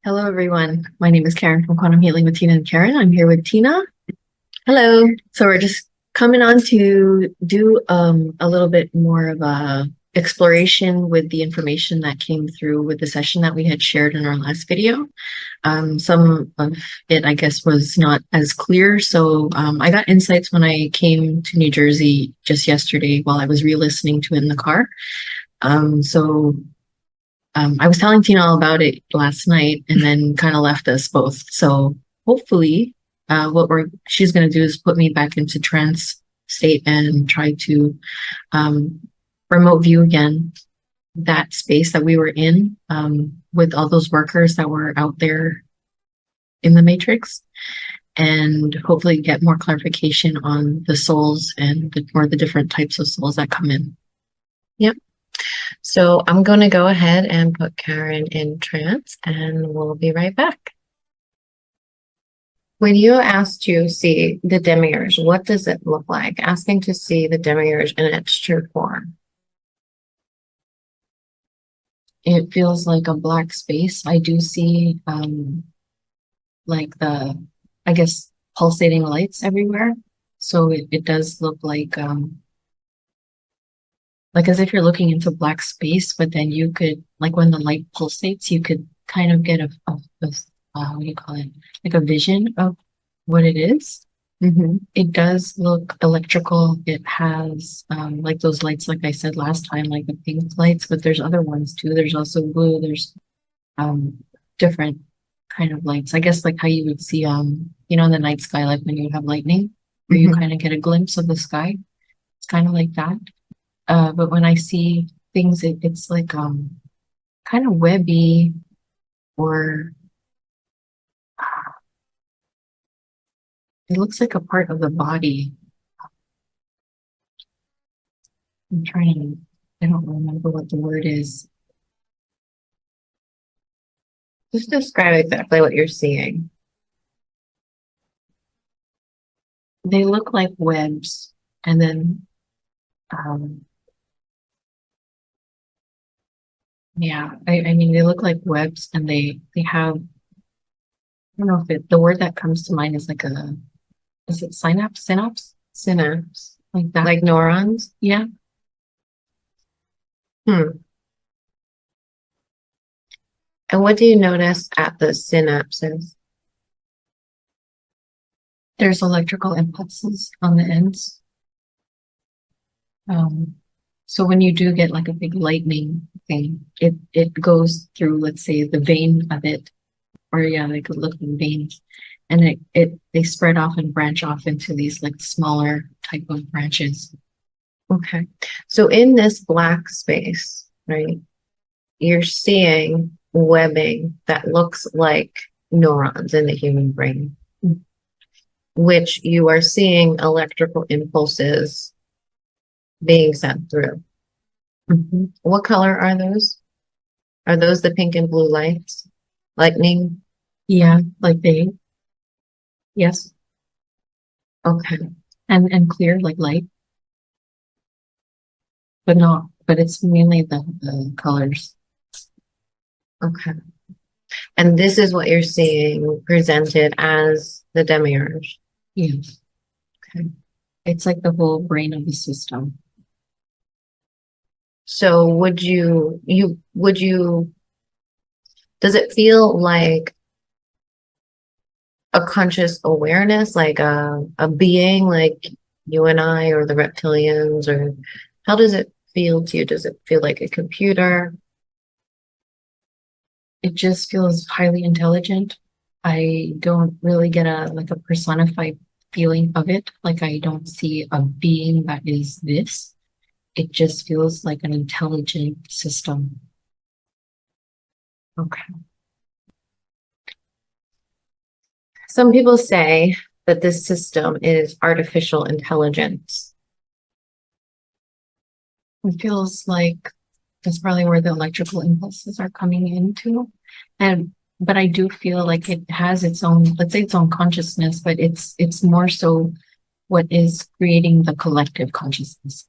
Hello, everyone. My name is Karen from Quantum Healing with Tina and Karen. I'm here with Tina. Hello. So we're just coming on to do a little bit more of a exploration with the information that came through with the session that we had shared in our last video. Some of it, I guess, was not as clear. So I got insights when I came to New Jersey just yesterday while I was re-listening to it in the car. I was telling Tina all about it last night and then kind of left us both. So hopefully, she's going to do is put me back into trance state and try to remote view again that space that we were in with all those workers that were out there in the matrix, and hopefully get more clarification on the souls and the different types of souls that come in. Yep. So I'm going to go ahead and put Karen in trance and we'll be right back. When you asked to see the Demiurge, what does it look like? Asking to see the Demiurge in its true form. It feels like a black space. I do see like I guess, pulsating lights everywhere. So it does look like as if you're looking into black space, but then you could, like when the light pulsates, you could kind of get what do you call it? Like a vision of what it is. It does look electrical. It has like those lights, like I said last time, like the pink lights, but there's other ones too. There's also blue. There's different kind of lights. I guess like how you would see in the night sky, like when you have lightning, where you kind of get a glimpse of the sky. It's kind of like that. But when I see things, it's like kind of webby, or it looks like a part of the body. I don't remember what the word is. Just describe exactly what you're seeing. They look like webs, and then yeah, I mean, they look like webs, and they have, I don't know if the word that comes to mind is like is it synapse? Synapse, like that. Like neurons? Yeah. And what do you notice at the synapses? There's electrical impulses on the ends. So when you do get like a big lightning thing, it goes through, let's say, the vein of it, or yeah, like a looking veins, and they spread off and branch off into these like smaller type of branches. Okay, so in this black space, right, you're seeing webbing that looks like neurons in the human brain, which you are seeing electrical impulses being sent through. What color are those? Are those the pink and blue lights? Lightning? Yeah, like they. Yes. Okay. And clear, like light, but it's mainly the colors. Okay. And this is what you're seeing presented as the Demiurge. Yes. Okay. It's like the whole brain of the system. So does it feel like a conscious awareness, like a being like you and I, or the reptilians, or how does it feel to you? Does it feel like a computer? It just feels highly intelligent. I don't really get a personified feeling of it. Like I don't see a being that is this. It just feels like an intelligent system. Okay. Some people say that this system is artificial intelligence. It feels like that's probably where the electrical impulses are coming into. But I do feel like it has its own, let's say its own consciousness, but it's more so what is creating the collective consciousness.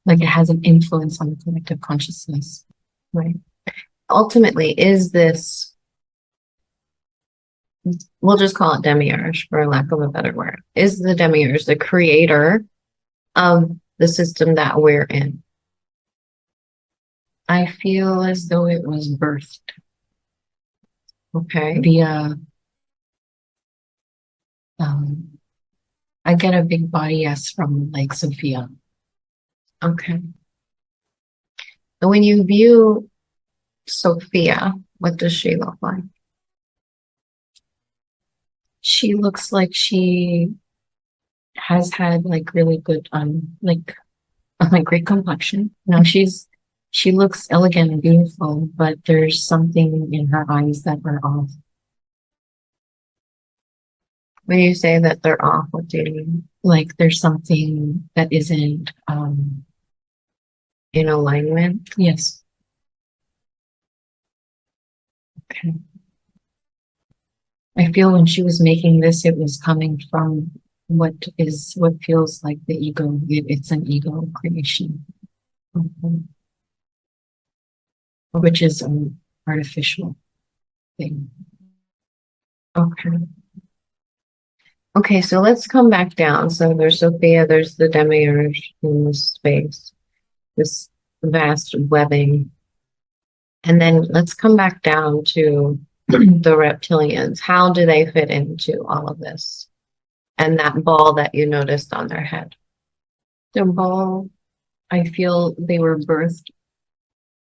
Like it has an influence on the collective consciousness, right? ultimately, is this, we'll just call it Demiurge for lack of a better word, is the Demiurge the creator of the system that we're in? I feel as though it was birthed Okay. via, um, I get a big body yes from like Sophia. Okay. And when you view Sophia, what does she look like? She looks like she has had like really good, like great complexion. You know, she looks elegant and beautiful, but there's something in her eyes that are off. When you say that they're off, what do you mean? Like there's something that isn't, In alignment? yes. Okay. I feel when she was making this, it was coming from what feels like the ego. It's an ego creation, Mhm. which is an artificial thing. Okay. Okay, so let's come back down. So there's Sophia, there's the Demiurge in this space, this vast webbing. And then let's come back down to the reptilians. How do they fit into all of this? And that ball that you noticed on their head. The ball, I feel they were birthed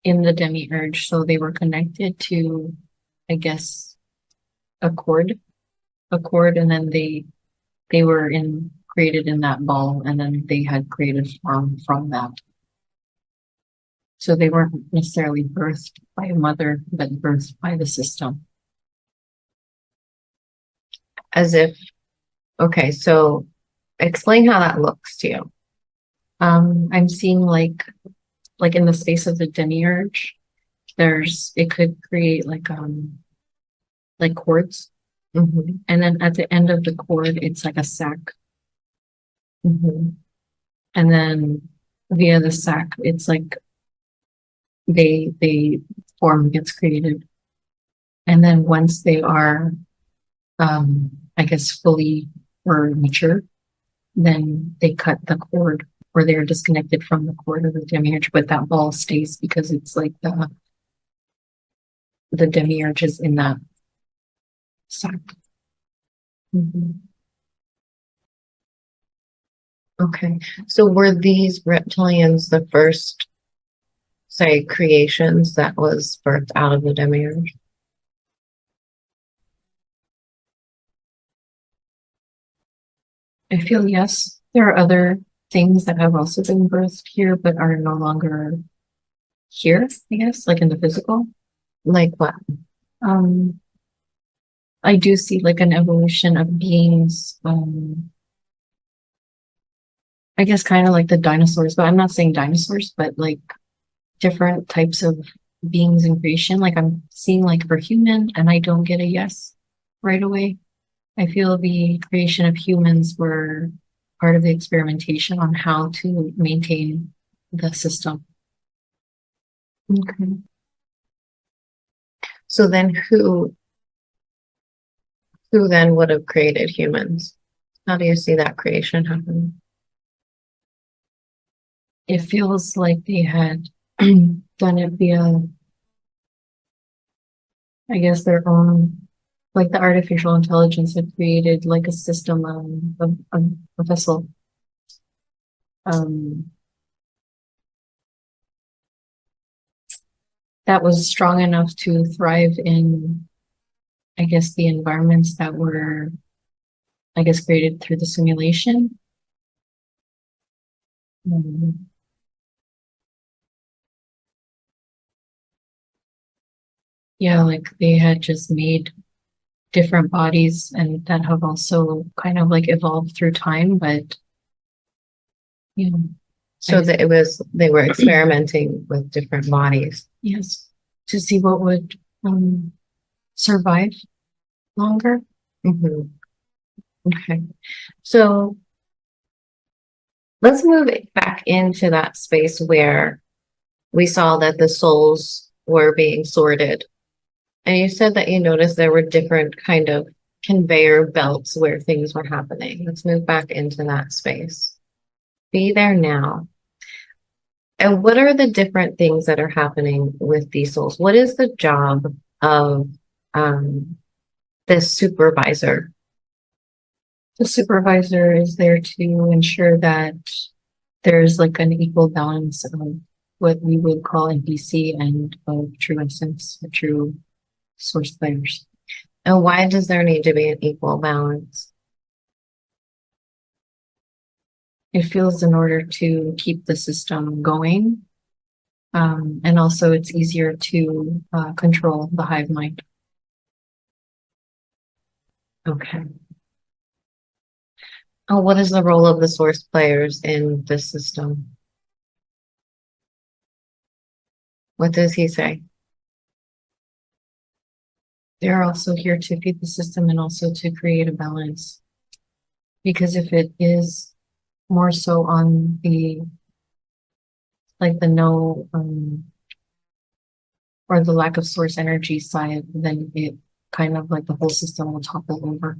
in the demiurge, so they were connected to, I guess, a cord, and then they were in created in that ball, and then they had created form from that. So they weren't necessarily birthed by a mother, but birthed by the system. As if, okay, so explain how that looks to you. I'm seeing like in the space of the demiurge, it could create like cords. Mhm, And then at the end of the cord, it's like a sack. mhm. And then via the sack, it's like they form gets created. And then once they are, I guess, fully or mature, then they cut the cord or they're disconnected from the cord of the demiurge, but that ball stays because it's like the demiurge is in that sack. Mhm. Okay, so were these reptilians the first, say, creations that was birthed out of the Demiurge? I feel yes, there are other things that have also been birthed here, but are no longer here, I guess, like in the physical. Like what? Um, I do see like an evolution of beings, I guess kind of like the dinosaurs, but I'm not saying dinosaurs, but like different types of beings in creation. Like I'm seeing like for human, and I don't get a yes right away. I feel the creation of humans were part of the experimentation on how to maintain the system. Okay. So then who then would have created humans? How do you see that creation happen? It feels like they had done it via, I guess, their own, like the artificial intelligence had created like a system, a vessel, um, that was strong enough to thrive in, I guess, the environments that were, I guess, created through the simulation. Um, yeah, like they had just made different bodies and that have also kind of like evolved through time, but you know, So that they were experimenting with different bodies. yes, to see what would survive longer. Mhm. Okay. So let's move it back into that space where we saw that the souls were being sorted. And you said that you noticed there were different kind of conveyor belts where things were happening. Let's move back into that space. Be there now. And what are the different things that are happening with these souls? What is the job of this supervisor? The supervisor is there to ensure that there's like an equal balance of what we would call NPC and of true essence, or true source players. And why does there need to be an equal balance? It feels in order to keep the system going. And also it's easier to control the hive mind. Okay. Oh, what is the role of the source players in this system? What does he say? They're also here to feed the system and also to create a balance. Because if it is more so on the, like the no, or the lack of source energy side, then it kind of like the whole system will topple over.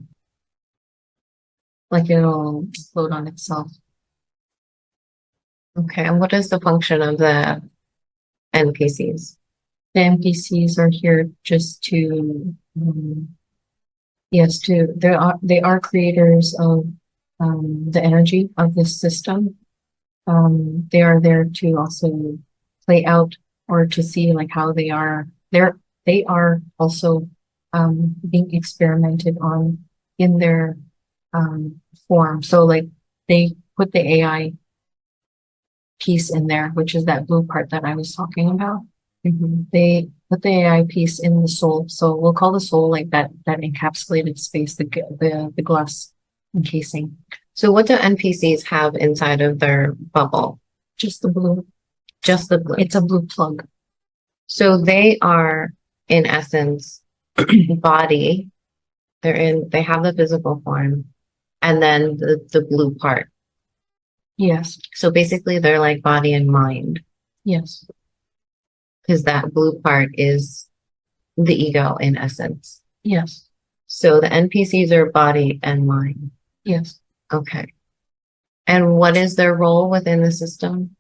Like it'll explode on itself. Okay, and what is the function of the NPCs? The NPCs are here just to, yes, they are creators of the energy of this system. They are there to also play out or to see like how they are also being experimented on in their form. So like they put the AI piece in there, which is that blue part that I was talking about. They put the AI piece in the soul. So we'll call the soul like that encapsulated space, the glass encasing. So what do NPCs have inside of their bubble? Just the blue. Just the blue. It's a blue plug. So they are, in essence, body. They have the physical form, and then the blue part. Yes. So basically they're like body and mind. Yes. Because that blue part is the ego in essence. Yes. So the NPCs are body and mind. Yes. Okay. And what is their role within the system?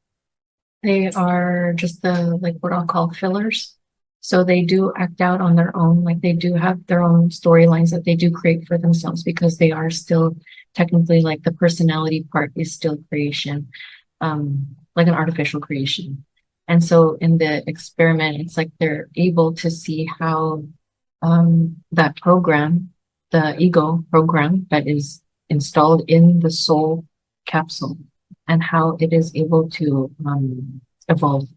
They are just like what I'll call fillers. So they do act out on their own, like they do have their own storylines that they do create for themselves because they are still technically like the personality part is still creation, like an artificial creation. And so in the experiment, it's like they're able to see how that program, the ego program that is installed in the soul capsule and how it is able to evolve.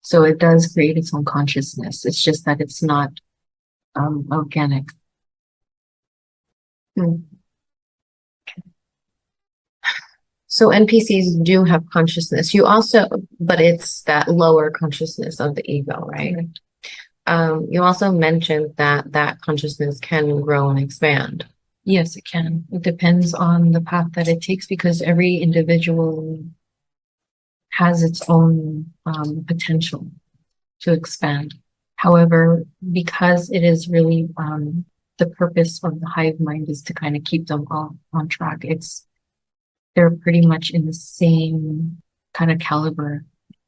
So it does create its own consciousness. It's just that it's not organic. So NPCs do have consciousness. But it's that lower consciousness of the ego, right? You also mentioned that consciousness can grow and expand. Yes, it can. It depends on the path that it takes because every individual has its own potential to expand. However, because it is really the purpose of the hive mind is to kind of keep them all on track. They're pretty much in the same kind of caliber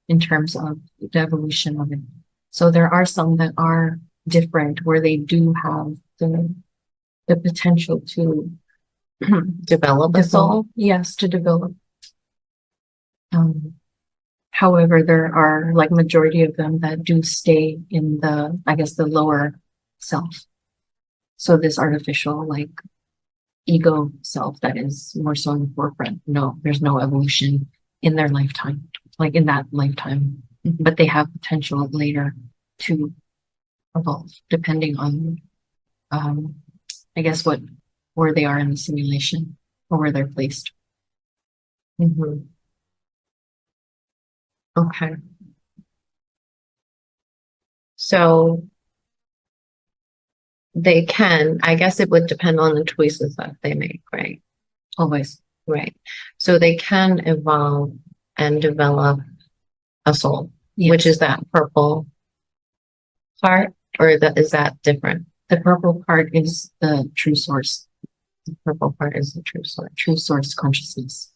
in terms of the evolution of it. So there are some that are different where they do have the potential to develop a soul. Yes, to develop. However, there are like majority of them that do stay in the lower self. So this artificial like ego self that is more so in the forefront. No, there's no evolution in their lifetime, like in that lifetime, but they have potential later to evolve depending on, I guess where they are in the simulation or where they're placed. Okay. So I guess it would depend on the choices that they make, right? Always. Right. So they can evolve and develop a soul, Yes. which is that purple part, or is that different? The purple part is the true source, The purple part is the true source. true source consciousness.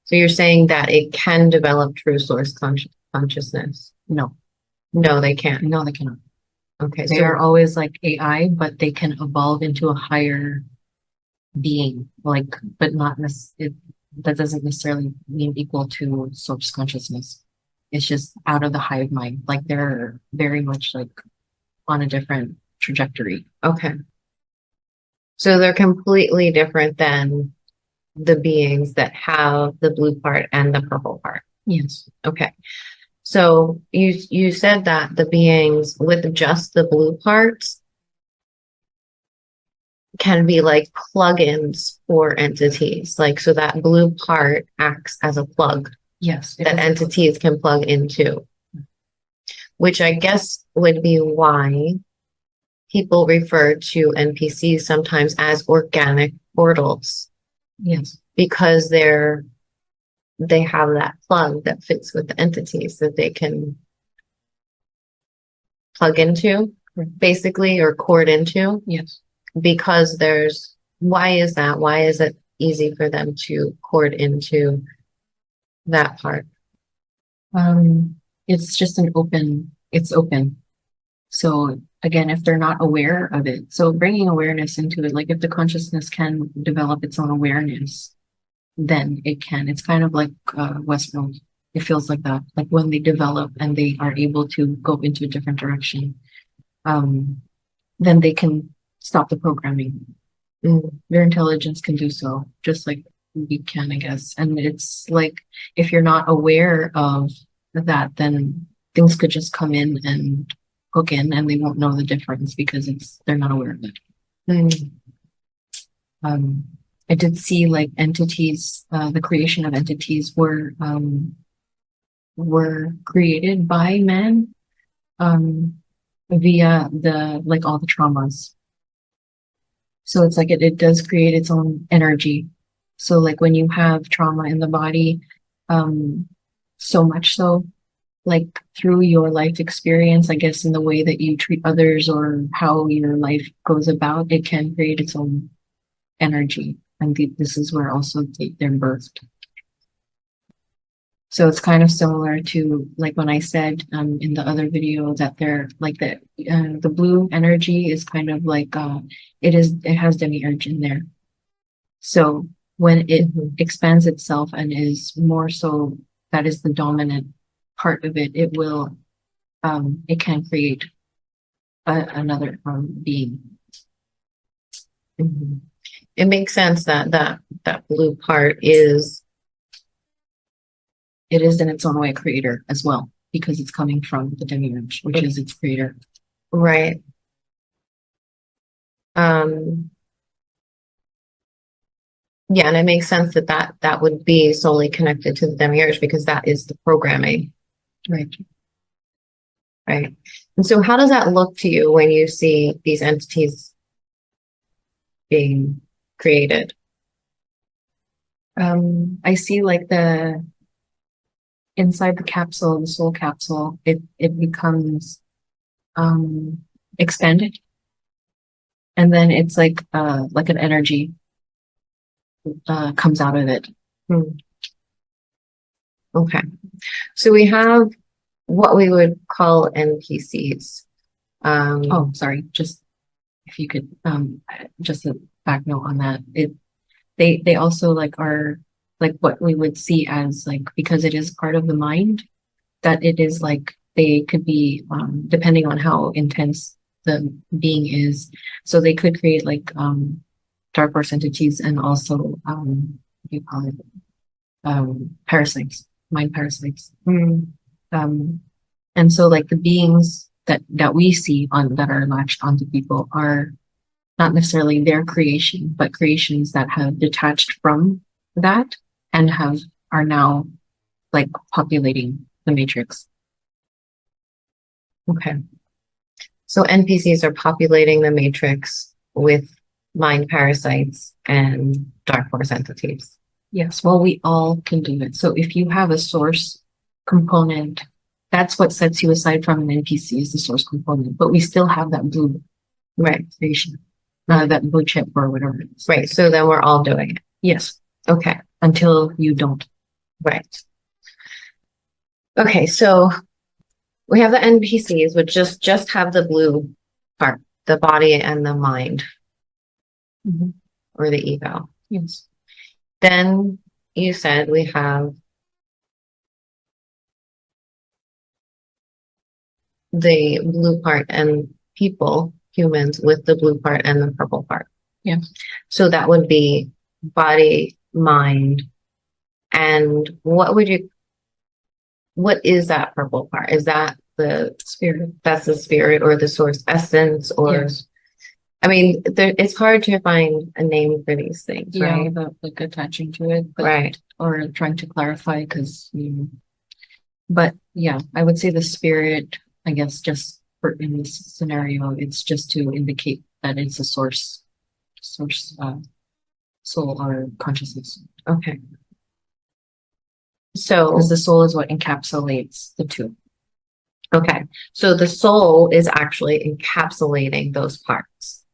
So you're saying that it can develop true source consciousness? No, No, they can't. no, they cannot. Okay, They are always like AI, but they can evolve into a higher being, like, but not that doesn't necessarily mean equal to source consciousness. It's just out of the hive mind. Like they're very much like on a different trajectory. okay. So they're completely different than the beings that have the blue part and the purple part. Yes. Okay. So you said that the beings with just the blue parts can be like plugins for entities. Like, so that blue part acts as a plug Yes. that entities can plug into, which I guess would be why people refer to NPCs sometimes as organic portals, Yes. because they have that plug that fits with the entities that they can plug into, basically, or cord into. Yes. Because why is that? Why is it easy for them to cord into that part? It's just it's open. So again, if they're not aware of it, so bringing awareness into it, like if the consciousness can develop its own awareness, then it can. It's kind of like Westworld. It feels like that. Like when they develop and they are able to go into a different direction, then they can stop the programming. Their intelligence can do so, just like we can, I guess. And it's like if you're not aware of that, then things could just come in and hook in, and they won't know the difference because they're not aware of it. I did see like entities, the creation of entities were created by man via all the traumas. So it's like it does create its own energy. So like when you have trauma in the body, so much so, like through your life experience, I guess in the way that you treat others or how your life goes about, it can create its own energy. And this is where also they're birthed. So it's kind of similar to like when I said in the other video that they're like the blue energy is kind of like it has Demiurge in there. So when it expands itself and is more so, that is the dominant part of it, it can create another being. It makes sense that blue part is in its own way a creator as well, because it's coming from the Demiurge, which is its creator. Right. Yeah, and it makes sense that would be solely connected to the Demiurge because that is the programming. Right. Right. And so how does that look to you when you see these entities being created? I see like inside the capsule, the soul capsule, it becomes expanded. And then it's like an energy comes out of it. Okay. So we have what we would call NPCs. Oh, sorry. Just if you could, just a back note on that. They also like are like what we would see as like, because it is part of the mind, that it is like they could be depending on how intense the being is. So they could create like dark force entities and also what do you call it? Parasites, mind parasites. And so like the beings that we see that are latched onto people are not necessarily their creation, but creations that have detached from that and are now like populating the matrix. Okay. So NPCs are populating the matrix with mind parasites and dark force entities. Yes, well, we all can do it. So if you have a source component That's what sets you aside from an NPC is the source component, but we still have that blue Right. creation, that blue chip or whatever it is. Right. So then we're all doing it. Yes, Okay. until you don't. Right. Okay. So we have the NPCs, which just have the blue part, the body and the mind or the ego. Yes. Then you said we have the blue part and people, humans with the blue part and the purple part. Yeah. So that would be body, mind, and what is that purple part? Is that the Spirit. that's the spirit or the source essence or Yes. I mean, it's hard to find a name for these things, Yeah, right? without like attaching to it, but, Right. or trying to clarify because but yeah, I would say the spirit, I guess, just for in this scenario, it's just to indicate that it's a source, soul or consciousness. Okay. So, Because the soul is what encapsulates the two. okay. So the soul is actually encapsulating those parts.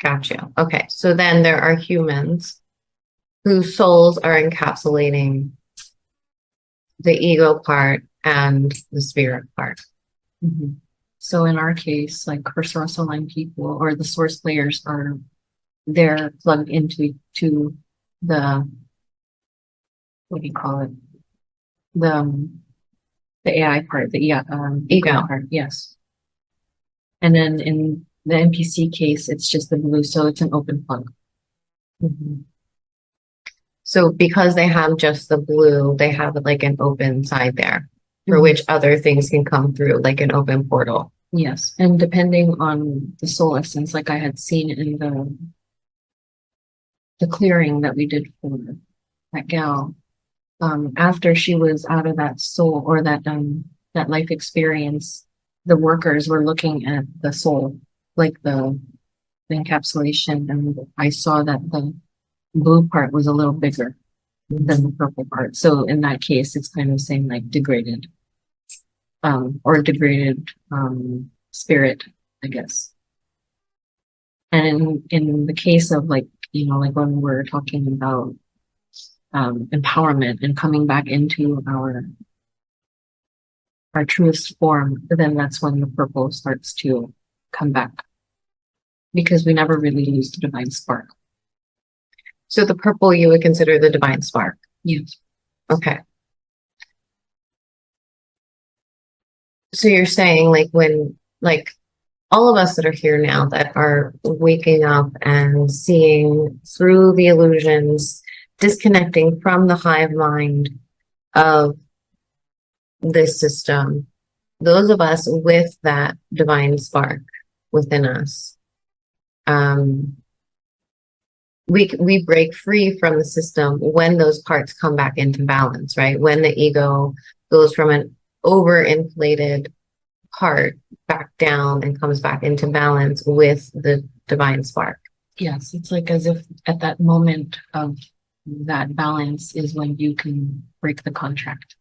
Gotcha. Okay. So then there are humans whose souls are encapsulating the ego part and the spirit part. So in our case, like for source aligned people or the source players they're plugged into the, what do you call it? The AI part, the ego part, yes. And then in the NPC case, it's just the blue, so it's an open plug. So because they have just the blue, they have like an open side there for which other things can come through, like an open portal. Yes, and depending on the soul essence, like I had seen in the clearing that we did for that gal, after she was out of that soul or that life experience, the workers were looking at the soul, like the encapsulation, and I saw that the blue part was a little bigger than the purple part. So in that case, it's kind of saying like degraded, or degraded spirit, I guess. And in the case of like, like when we're talking about empowerment and coming back into our truest form, then that's when the purple starts to come back. Because we never really lose the divine spark. So the purple you would consider the divine spark? Yes. Okay. So you're saying like like all of us that are here now that are waking up and seeing through the illusions, disconnecting from the hive mind of this system, those of us with that divine spark within us, we break free from the system when those parts come back into balance, right? When the ego goes from an overinflated part back down and comes back into balance with the divine spark. Yes, it's like as if at that moment of that balance is when you can break the contract.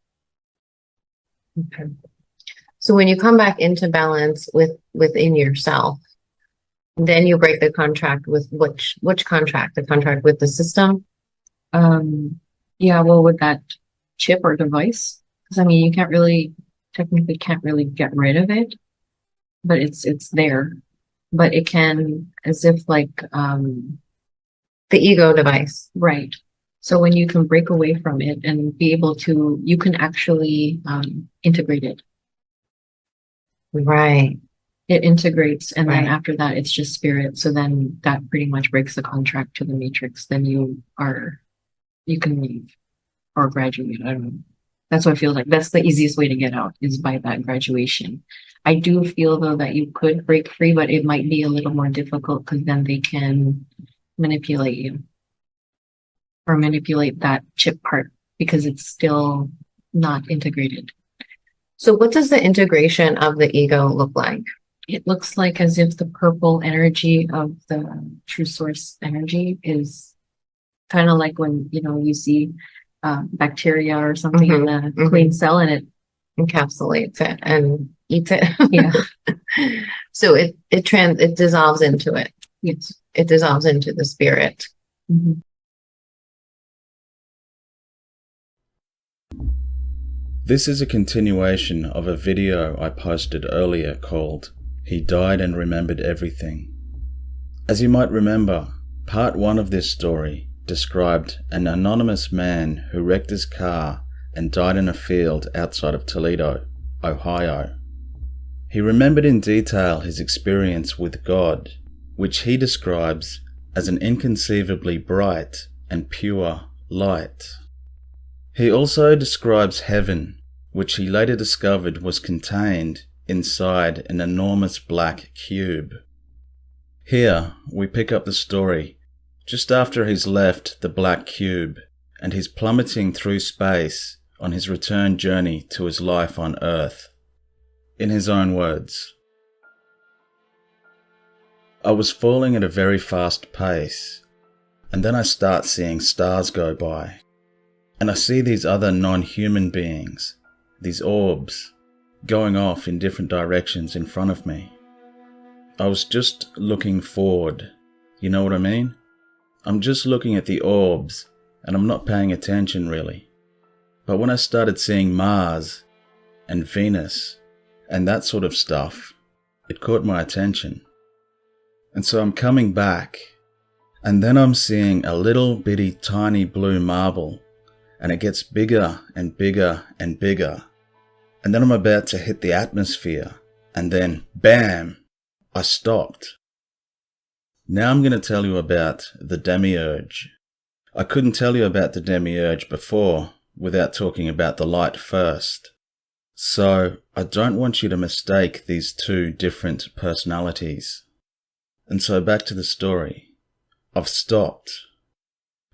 Okay. So when you come back into balance within yourself, then you break the contract with which contract? The contract with the system? Yeah, well, with that chip or device, because I mean, you technically can't really get rid of it, but it's there. But it can, as if like the ego device. Right. So when you can break away from it and be able to, you can actually integrate it. Right. It integrates, and then Right. after that, it's just spirit. So then that pretty much breaks the contract to the matrix. Then you can leave or graduate. I don't know. That's what I feel like. That's the easiest way to get out is by that graduation. I do feel though that you could break free, but it might be a little more difficult because then they can manipulate you or manipulate that chip part because it's still not integrated. So what does the integration of the ego look like? It looks like as if the purple energy of the true source energy is kind of like when, you see bacteria or something in the queen cell and it encapsulates it and eats it. Yeah. So it dissolves into it. Yes. It dissolves into the spirit. Mhm. This is a continuation of a video I posted earlier called He Died and Remembered Everything. As you might remember, part 1 of this story described an anonymous man who wrecked his car and died in a field outside of Toledo, Ohio. He remembered in detail his experience with God, which he describes as an inconceivably bright and pure light. He also describes heaven, which he later discovered was contained inside an enormous black cube. Here we pick up the story just after he's left the black cube and he's plummeting through space on his return journey to his life on Earth. In his own words, "I was falling at a very fast pace, and then I start seeing stars go by, and I see these other non-human beings, these orbs, going off in different directions in front of me. I was just looking forward, you know what I mean? I'm just looking at the orbs, and I'm not paying attention really. But when I started seeing Mars and Venus and that sort of stuff, it caught my attention. And so I'm coming back, and then I'm seeing a little bitty tiny blue marble, and it gets bigger and bigger and bigger. And then I'm about to hit the atmosphere, and then BAM! I stopped." Now I'm going to tell you about the Demiurge. I couldn't tell you about the Demiurge before without talking about the light first. So I don't want you to mistake these two different personalities. And so back to the story. I've stopped.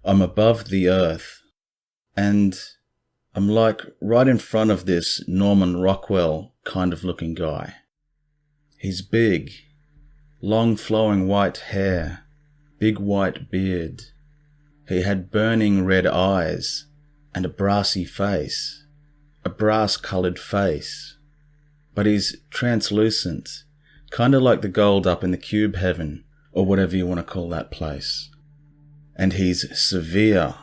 I'm above the earth. And I'm like right in front of this Norman Rockwell kind of looking guy. He's big, long flowing white hair, big white beard. He had burning red eyes and a brassy face, a brass-coloured face. But he's translucent, kind of like the gold up in the cube heaven, or whatever you want to call that place. And he's severe.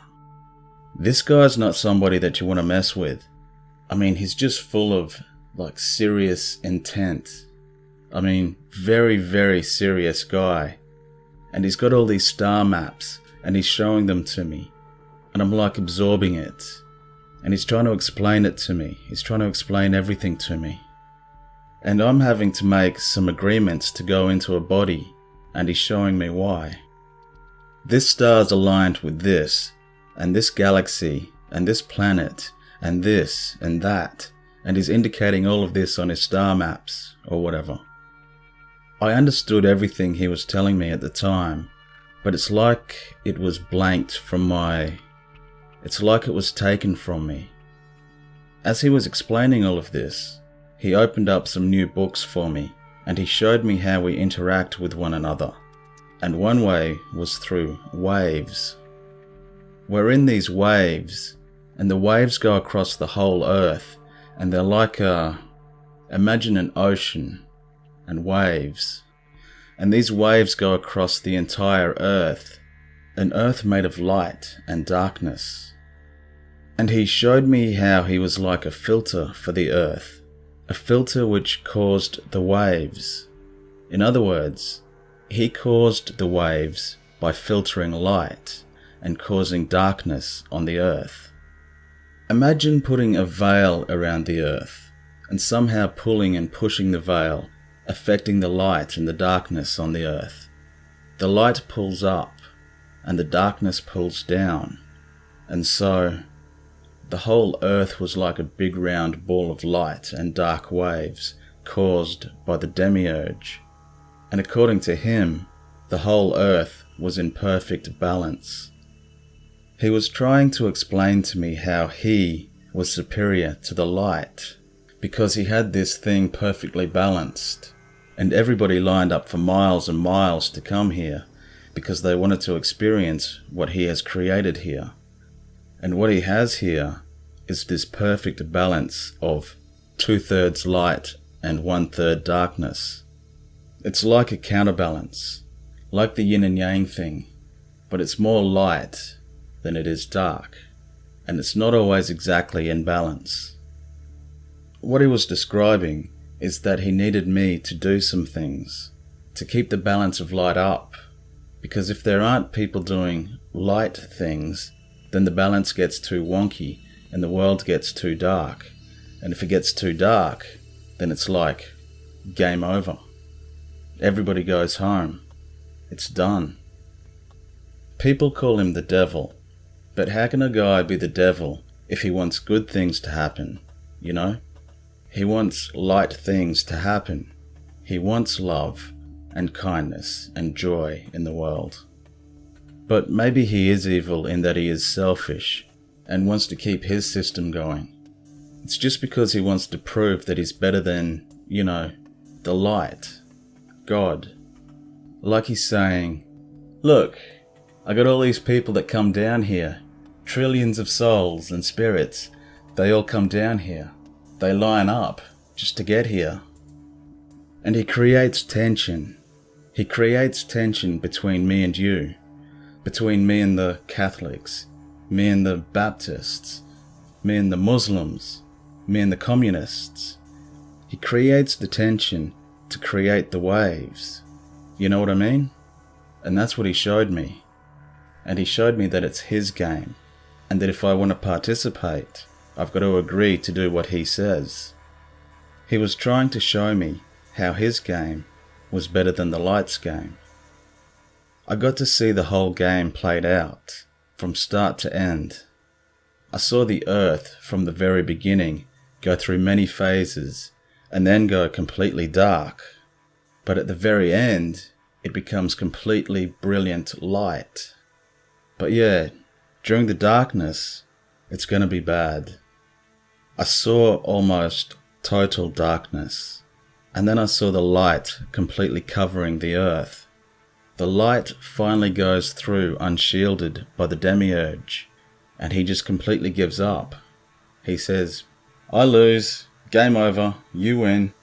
This guy's not somebody that you want to mess with. I mean, he's just full of, like, serious intent. I mean, very, very serious guy. And he's got all these star maps, and he's showing them to me. And I'm like absorbing it. And he's trying to explain it to me. He's trying to explain everything to me. And I'm having to make some agreements to go into a body, and he's showing me why. This star's aligned with this, and this galaxy, and this planet, and this, and that, and he's indicating all of this on his star maps, or whatever. I understood everything he was telling me at the time, but it's like it was blanked from it's like it was taken from me. As he was explaining all of this, he opened up some new books for me, and he showed me how we interact with one another. And one way was through waves. We're in these waves, and the waves go across the whole earth, and they're like imagine an ocean and waves. And these waves go across the entire earth, an earth made of light and darkness. And he showed me how he was like a filter for the earth, a filter which caused the waves. In other words, he caused the waves by filtering light and causing darkness on the earth. Imagine putting a veil around the earth and somehow pulling and pushing the veil, affecting the light and the darkness on the earth. The light pulls up and the darkness pulls down, and so the whole earth was like a big round ball of light and dark waves caused by the Demiurge. And according to him, the whole earth was in perfect balance. He was trying to explain to me how he was superior to the light, because he had this thing perfectly balanced, and everybody lined up for miles and miles to come here, because they wanted to experience what he has created here. And what he has here is this perfect balance of 2/3 light and 1/3 darkness. It's like a counterbalance, like the yin and yang thing, but it's more light than it is dark, and it's not always exactly in balance. What he was describing is that he needed me to do some things to keep the balance of light up, because if there aren't people doing light things, then the balance gets too wonky and the world gets too dark. And if it gets too dark, then it's like game over. Everybody goes home. It's done. People call him the devil, but how can a guy be the devil if he wants good things to happen, you know? He wants light things to happen. He wants love and kindness and joy in the world. But maybe he is evil in that he is selfish and wants to keep his system going. It's just because he wants to prove that he's better than, you know, the light, God. Like he's saying, look, I got all these people that come down here, trillions of souls and spirits, they all come down here. They line up just to get here. And he creates tension. He creates tension between me and you, between me and the Catholics, me and the Baptists, me and the Muslims, me and the communists. He creates the tension to create the waves. You know what I mean? And that's what he showed me. And he showed me that it's his game, and that if I want to participate, I've got to agree to do what he says. He was trying to show me how his game was better than the light's game. I got to see the whole game played out, from start to end. I saw the earth from the very beginning go through many phases and then go completely dark. But at the very end, it becomes completely brilliant light. But yeah, during the darkness, it's going to be bad. I saw almost total darkness, and then I saw the light completely covering the earth. The light finally goes through unshielded by the Demiurge, and he just completely gives up. He says, I lose, game over, you win.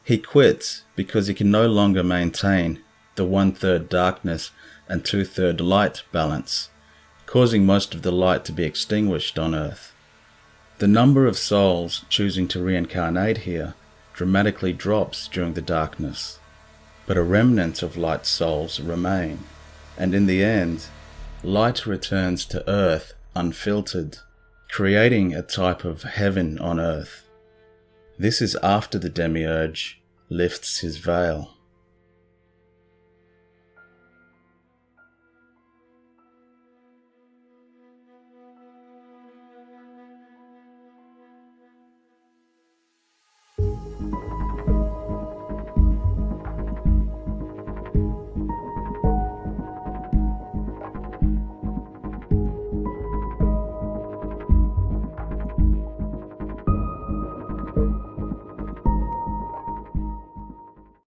He quits because he can no longer maintain the 1/3 darkness and 2/3 light balance, causing most of the light to be extinguished on Earth. The number of souls choosing to reincarnate here dramatically drops during the darkness, but a remnant of light souls remain, and in the end, light returns to Earth unfiltered, creating a type of heaven on Earth. This is after the Demiurge lifts his veil.